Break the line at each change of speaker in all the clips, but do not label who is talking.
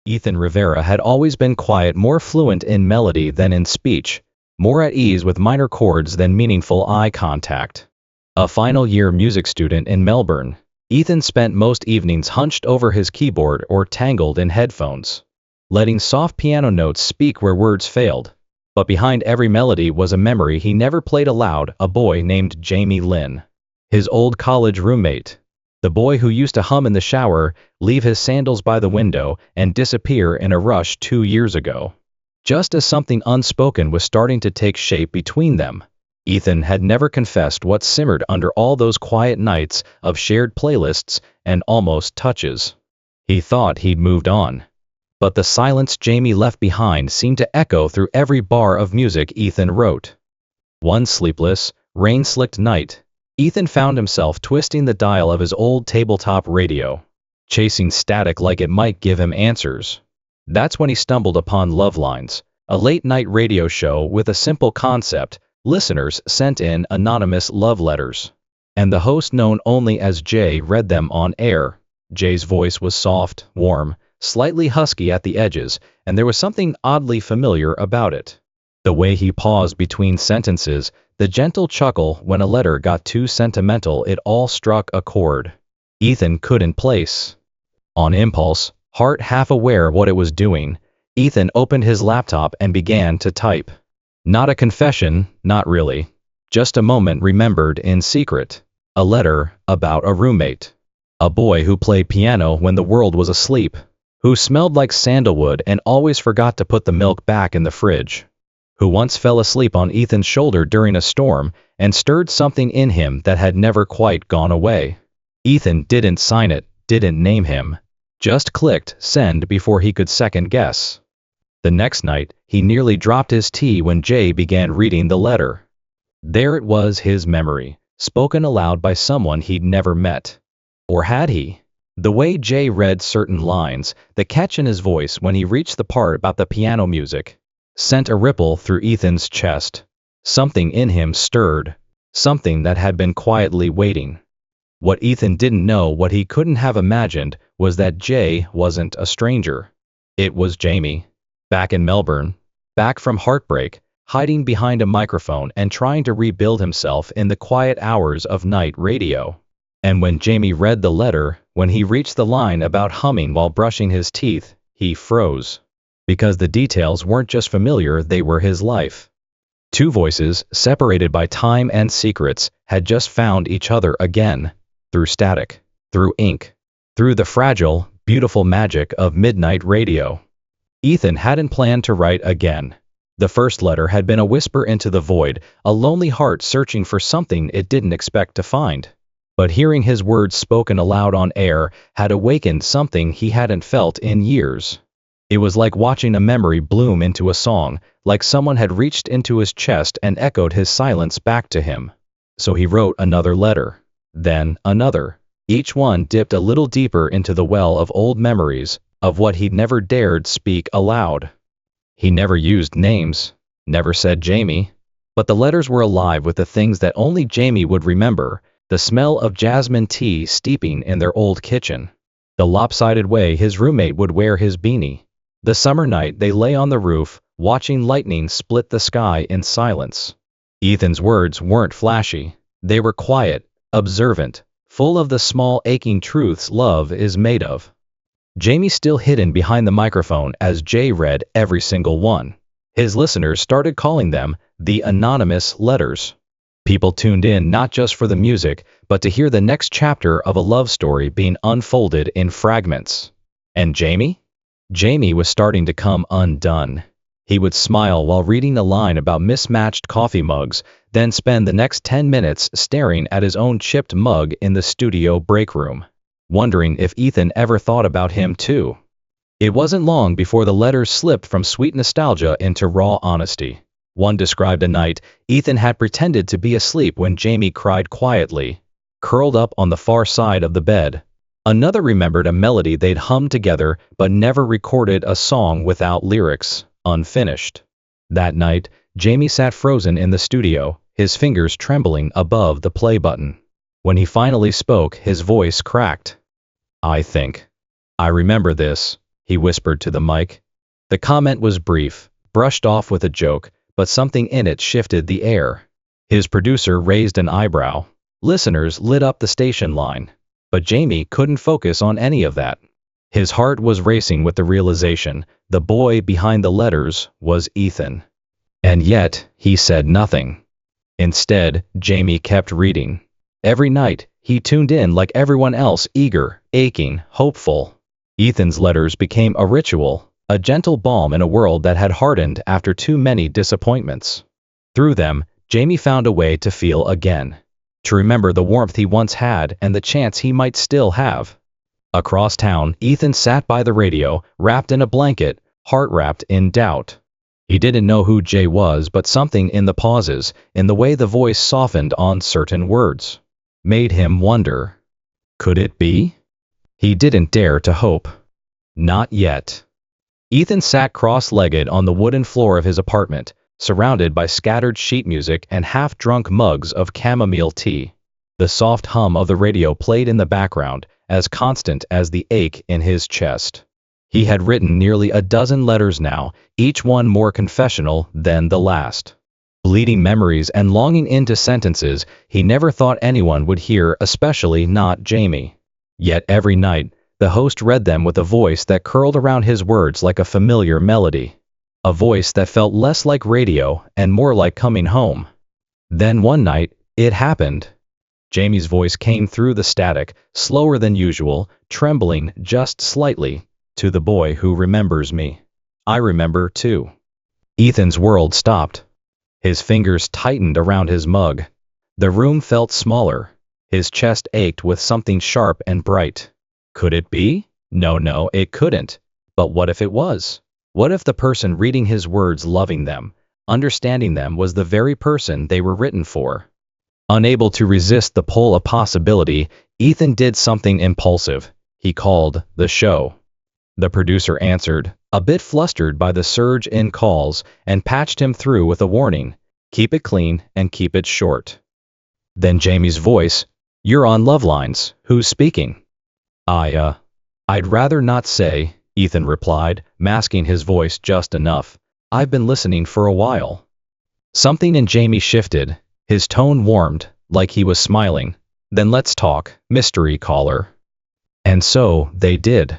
Ethan Rivera had always been quiet, more fluent in melody than in speech, more at ease with minor chords than meaningful eye contact. A final-year music student in Melbourne, Ethan spent most evenings hunched over his keyboard or tangled in headphones, letting soft piano notes speak where words failed. But behind every melody was a memory he never played aloud, a boy named Jamie Lynn. His old college roommate. The boy who used to hum in the shower, leave his sandals by the window, and disappear in a rush 2 years ago. Just as something unspoken was starting to take shape between them, Ethan had never confessed what simmered under all those quiet nights of shared playlists and almost touches. He thought he'd moved on. But the silence Jamie left behind seemed to echo through every bar of music Ethan wrote. One sleepless, rain-slicked night, Ethan found himself twisting the dial of his old tabletop radio, chasing static like it might give him answers. That's when he stumbled upon LoveLines, a late-night radio show with a simple concept. Listeners sent in anonymous love letters, and the host, known only as Jay, read them on air. Jay's voice was soft, warm, slightly husky at the edges, and there was something oddly familiar about it. The way he paused between sentences, the gentle chuckle when a letter got too sentimental, it all struck a chord Ethan couldn't place. On impulse, heart half aware what it was doing, Ethan opened his laptop and began to type. Not a confession, not really. Just a moment remembered in secret. A letter about a roommate. A boy who played piano when the world was asleep. Who smelled like sandalwood and always forgot to put the milk back in the fridge. Who once fell asleep on Ethan's shoulder during a storm and stirred something in him that had never quite gone away. Ethan didn't sign it, didn't name him. Just clicked send before he could second guess. The next night, he nearly dropped his tea when Jay began reading the letter. There it was, his memory, spoken aloud by someone he'd never met. Or had he? The way Jay read certain lines, the catch in his voice when he reached the part about the piano music, sent a ripple through Ethan's chest. Something in him stirred, something that had been quietly waiting. What Ethan didn't know, what he couldn't have imagined, was that Jay wasn't a stranger. It was Jamie. Back in Melbourne, back from heartbreak, hiding behind a microphone and trying to rebuild himself in the quiet hours of night radio. And when Jamie read the letter, when he reached the line about humming while brushing his teeth, he froze. Because the details weren't just familiar, they were his life. Two voices, separated by time and secrets, had just found each other again. Through static, through ink, through the fragile, beautiful magic of midnight radio. Ethan hadn't planned to write again. The first letter had been a whisper into the void, a lonely heart searching for something it didn't expect to find. But hearing his words spoken aloud on air had awakened something he hadn't felt in years. It was like watching a memory bloom into a song, like someone had reached into his chest and echoed his silence back to him. So he wrote another letter. Then another. Each one dipped a little deeper into the well of old memories, of what he'd never dared speak aloud. He never used names, never said Jamie, but the letters were alive with the things that only Jamie would remember, the smell of jasmine tea steeping in their old kitchen, the lopsided way his roommate would wear his beanie, the summer night they lay on the roof, watching lightning split the sky in silence. Ethan's words weren't flashy, they were quiet, observant, full of the small aching truths love is made of. Jamie still hidden behind the microphone as Jay read every single one. His listeners started calling them the anonymous letters. People tuned in not just for the music, but to hear the next chapter of a love story being unfolded in fragments. And Jamie? Jamie was starting to come undone. He would smile while reading a line about mismatched coffee mugs, then spend the next 10 minutes staring at his own chipped mug in the studio break room, wondering if Ethan ever thought about him too. It wasn't long before the letters slipped from sweet nostalgia into raw honesty. One described a night Ethan had pretended to be asleep when Jamie cried quietly, curled up on the far side of the bed. Another remembered a melody they'd hummed together but never recorded, a song without lyrics, unfinished. That night, Jamie sat frozen in the studio, his fingers trembling above the play button. When he finally spoke, his voice cracked. I remember this. he whispered to the mic. The comment was brief, brushed off with a joke, but something in it shifted the air. His producer raised an eyebrow. Listeners lit up the station line. But Jamie couldn't focus on any of that. His heart was racing with the realization the boy behind the letters was Ethan. And yet, he said nothing. Instead, Jamie kept reading. Every night, he tuned in like everyone else, eager, aching, hopeful. Ethan's letters became a ritual, a gentle balm in a world that had hardened after too many disappointments. Through them, Jamie found a way to feel again. To remember the warmth he once had and the chance he might still have. Across town, Ethan sat by the radio, wrapped in a blanket, heart wrapped in doubt. He didn't know who Jay was, but something in the pauses, in the way the voice softened on certain words, made him wonder. Could it be? He didn't dare to hope. Not yet. Ethan sat cross-legged on the wooden floor of his apartment, surrounded by scattered sheet music and half-drunk mugs of chamomile tea. The soft hum of the radio played in the background, as constant as the ache in his chest. He had written nearly a dozen letters now, each one more confessional than the last. Bleeding memories and longing into sentences he never thought anyone would hear, especially not Jamie. Yet every night, the host read them with a voice that curled around his words like a familiar melody. A voice that felt less like radio and more like coming home. Then one night, it happened. Jamie's voice came through the static, slower than usual, trembling just slightly. To the boy who remembers me. I remember too. Ethan's world stopped. His fingers tightened around his mug. The room felt smaller. His chest ached with something sharp and bright. Could it be? No, it couldn't. But what if it was? What if the person reading his words, loving them, understanding them, was the very person they were written for? Unable to resist the pull of possibility, Ethan did something impulsive. He called the show. The producer answered, a bit flustered by the surge in calls, and patched him through with a warning. Keep it clean and keep it short. Then Jamie's voice. You're on LoveLines. Who's speaking? I'd rather not say, Ethan replied, masking his voice just enough. I've been listening for a while. Something in Jamie shifted. His tone warmed, like he was smiling. Then let's talk, mystery caller. And so they did.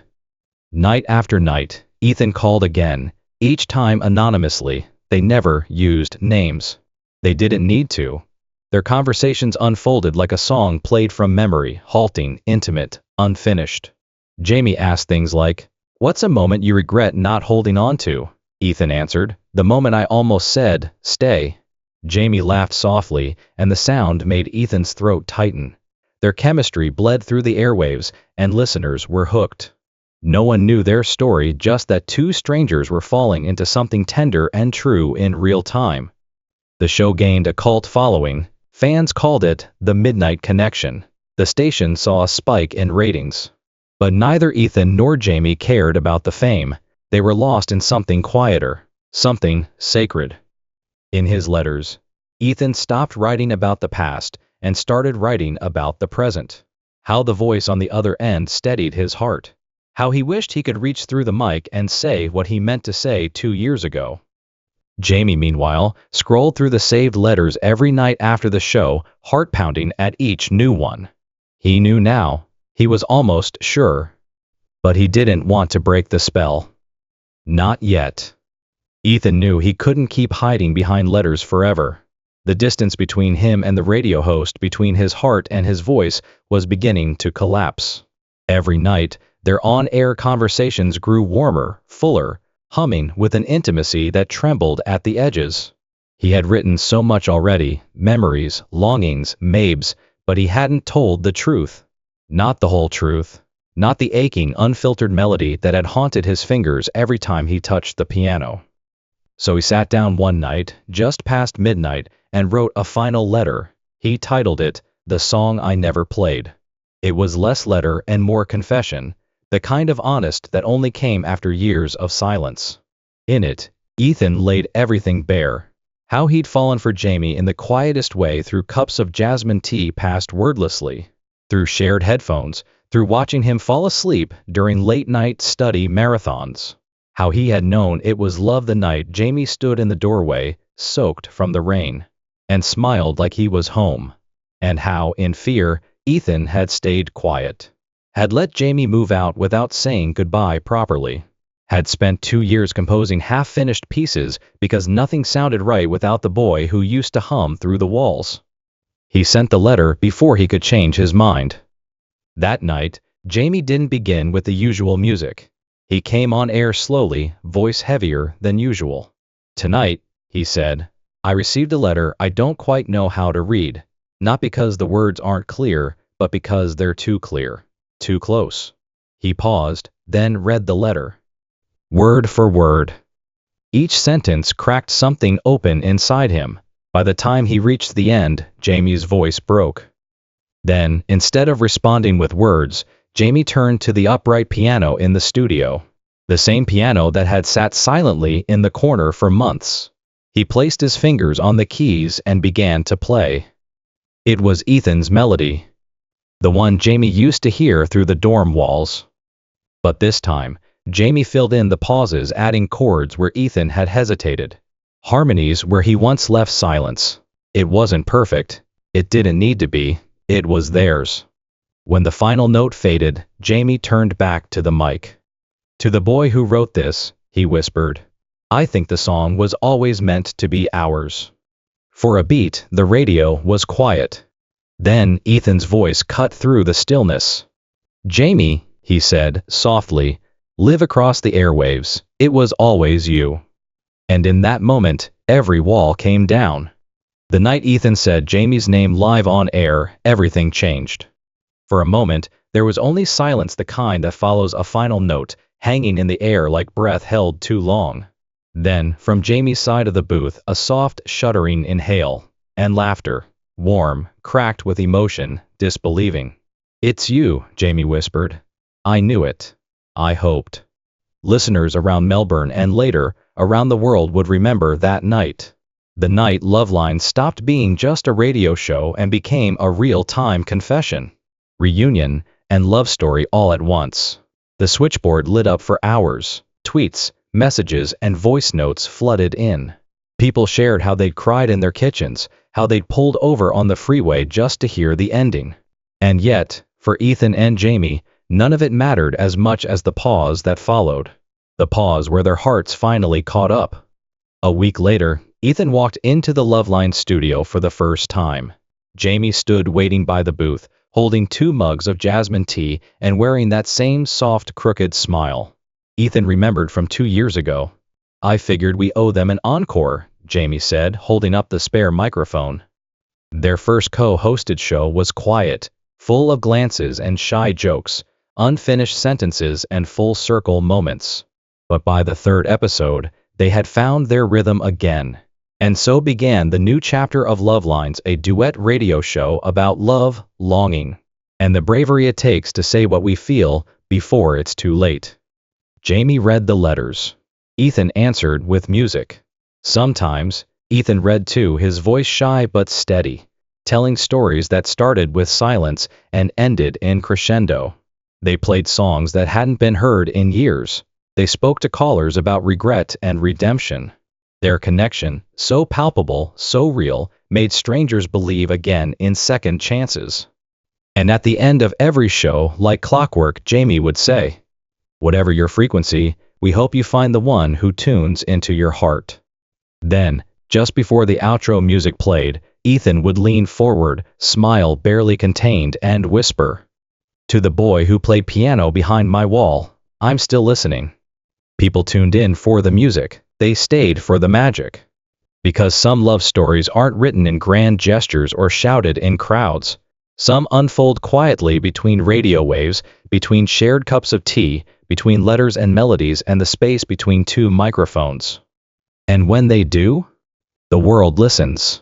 Night after night, Ethan called again, each time anonymously. They never used names. They didn't need to. Their conversations unfolded like a song played from memory, halting, intimate, unfinished. Jamie asked things like, what's a moment you regret not holding on to? Ethan answered, the moment I almost said, stay. Jamie laughed softly, and the sound made Ethan's throat tighten. Their chemistry bled through the airwaves, and listeners were hooked. No one knew their story, just that two strangers were falling into something tender and true in real time. The show gained a cult following. Fans called it the Midnight Connection. The station saw a spike in ratings. But neither Ethan nor Jamie cared about the fame. They were lost in something quieter, something sacred. In his letters, Ethan stopped writing about the past and started writing about the present. How the voice on the other end steadied his heart. How he wished he could reach through the mic and say what he meant to say 2 years ago. Jamie, meanwhile, scrolled through the saved letters every night after the show, heart pounding at each new one. He knew now. He was almost sure. But he didn't want to break the spell. Not yet. Ethan knew he couldn't keep hiding behind letters forever. The distance between him and the radio host, between his heart and his voice, was beginning to collapse. Every night, their on-air conversations grew warmer, fuller, humming with an intimacy that trembled at the edges. He had written so much already, memories, longings, mabes, but he hadn't told the truth. Not the whole truth. Not the aching, unfiltered melody that had haunted his fingers every time he touched the piano. So he sat down one night, just past midnight, and wrote a final letter. He titled it, The Song I Never Played. It was less letter and more confession, the kind of honest that only came after years of silence. In it, Ethan laid everything bare. How he'd fallen for Jamie in the quietest way, through cups of jasmine tea passed wordlessly, through shared headphones, through watching him fall asleep during late-night study marathons. How he had known it was love the night Jamie stood in the doorway, soaked from the rain, and smiled like he was home. And how, in fear, Ethan had stayed quiet. Had let Jamie move out without saying goodbye properly. Had spent 2 years composing half-finished pieces because nothing sounded right without the boy who used to hum through the walls. He sent the letter before he could change his mind. That night, Jamie didn't begin with the usual music. He came on air slowly, voice heavier than usual. "Tonight," he said, "I received a letter I don't quite know how to read. Not because the words aren't clear, but because they're too clear. Too close." He paused, then read the letter. Word for word. Each sentence cracked something open inside him. By the time he reached the end, Jamie's voice broke. Then, instead of responding with words, Jamie turned to the upright piano in the studio. The same piano that had sat silently in the corner for months. He placed his fingers on the keys and began to play. It was Ethan's melody. The one Jamie used to hear through the dorm walls. But this time, Jamie filled in the pauses, adding chords where Ethan had hesitated. Harmonies where he once left silence. It wasn't perfect. It didn't need to be. It was theirs. When the final note faded, Jamie turned back to the mic. "To the boy who wrote this," he whispered, "I think the song was always meant to be ours." For a beat, the radio was quiet. Then Ethan's voice cut through the stillness. "Jamie," he said softly, "live across the airwaves. It was always you." And in that moment, every wall came down. The night Ethan said Jamie's name live on air, everything changed. For a moment, there was only silence, the kind that follows a final note, hanging in the air like breath held too long. Then, from Jamie's side of the booth, a soft, shuddering inhale, and laughter, warm, cracked with emotion, disbelieving. "It's you," Jamie whispered. "I knew it. I hoped." Listeners around Melbourne and later, around the world would remember that night. The night LoveLines stopped being just a radio show and became a real-time confession, reunion, and love story all at once. The switchboard lit up for hours. Tweets, messages, and voice notes flooded in. People shared how they'd cried in their kitchens, how they'd pulled over on the freeway just to hear the ending. And yet, for Ethan and Jamie, none of it mattered as much as the pause that followed. The pause where their hearts finally caught up. A week later, Ethan walked into the LoveLines studio for the first time. Jamie stood waiting by the booth, holding 2 mugs of jasmine tea and wearing that same soft, crooked smile. Ethan remembered from 2 years ago. "I figured we owe them an encore," Jamie said, holding up the spare microphone. Their first co-hosted show was quiet, full of glances and shy jokes, unfinished sentences and full-circle moments. But by the 3rd episode, they had found their rhythm again. And so began the new chapter of LoveLines, a duet radio show about love, longing, and the bravery it takes to say what we feel before it's too late. Jamie read the letters. Ethan answered with music. Sometimes, Ethan read too, his voice shy but steady, telling stories that started with silence and ended in crescendo. They played songs that hadn't been heard in years. They spoke to callers about regret and redemption. Their connection, so palpable, so real, made strangers believe again in second chances. And at the end of every show, like clockwork, Jamie would say, "Whatever your frequency, we hope you find the one who tunes into your heart." Then, just before the outro music played, Ethan would lean forward, smile barely contained, and whisper, "To the boy who played piano behind my wall, I'm still listening." People tuned in for the music. They stayed for the magic. Because some love stories aren't written in grand gestures or shouted in crowds. Some unfold quietly between radio waves, between shared cups of tea, between letters and melodies, and the space between 2 microphones. And when they do, the world listens.